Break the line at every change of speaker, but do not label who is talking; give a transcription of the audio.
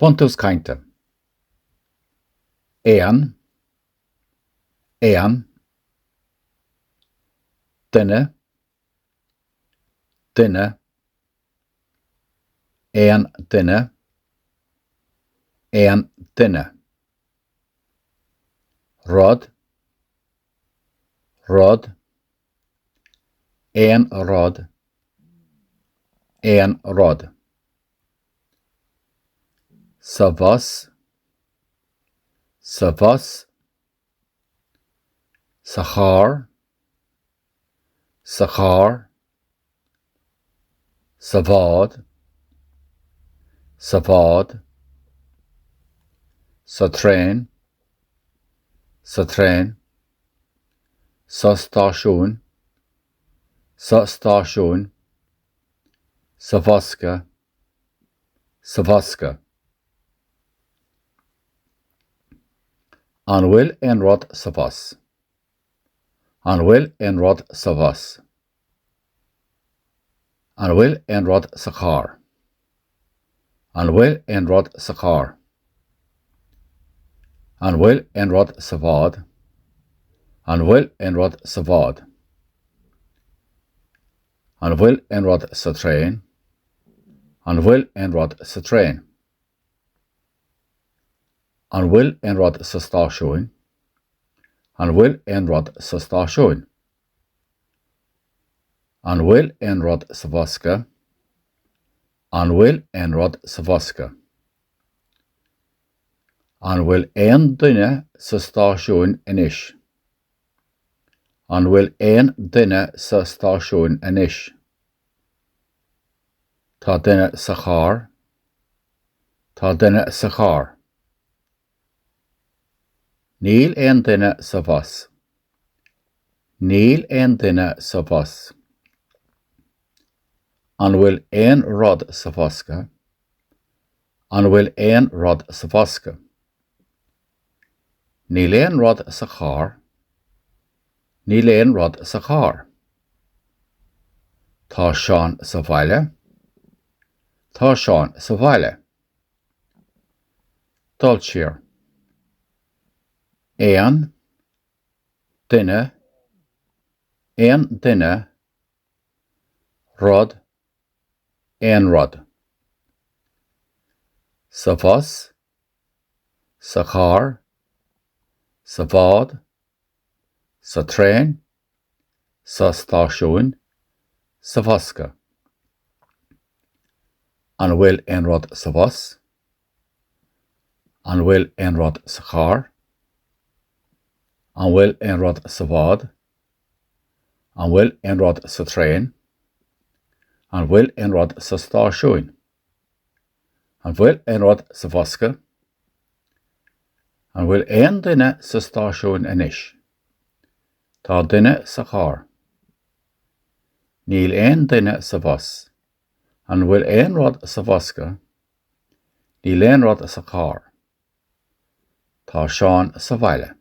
Buntús Cainte. Éan, duine, éan duine, rud, éan rud, sa bhos, sa char, sa bhád, sa tréin, sa stáisiún, sa bhosca, an bhfuil aon rud sa bhos, an bhfuil aon rud sa bhos, an bhfuil aon rud sa char, an bhfuil aon rud sa an bhfuil aon rud sa bhád, an bhfuil aon rud sa bhád, an bhfuil aon rud sa tréin, an bhfuil aon rud sa tréin, an bhfuil aon rud sa stáisiún, an bhfuil aon rud sa stáisiún, an bhfuil aon rud sa bhosca, an bhfuil aon rud sa bhosca, an bhfuil aon duine sa stáisiún anois, an bhfuil aon duine sa stáisiún anois, tá duine sa char, tá duine sa char, níl aon duine sa bhos, níl aon duine sa bhos, an bhfuil aon rud sa bhosca, an bhfuil aon rud sa bhosca, níl aon rud sa char, níl aon rud sa char, tá seán sa bhaile, tá seán sa bhaile, dul siar, aon duine, rud, aon rud, sa bhos, sa char, sa bhád, sa tréin, sa stáisiún, sa bhosca, an bhfuil aon rud sa bhos, an bhfuil aon rud sa char, an bhfuil aon rud sa bhád, an bhfuil aon rud sa tréin, an bhfuil aon rud sa stáisiún, an bhfuil aon rud sa bhosca, an bhfuil aon duine sa stáisiún anois, tá duine sa char, níl aon duine sa bhos, an bhfuil aon rud sa bhosca, níl aon rud sa char, tá seán sa bhaile.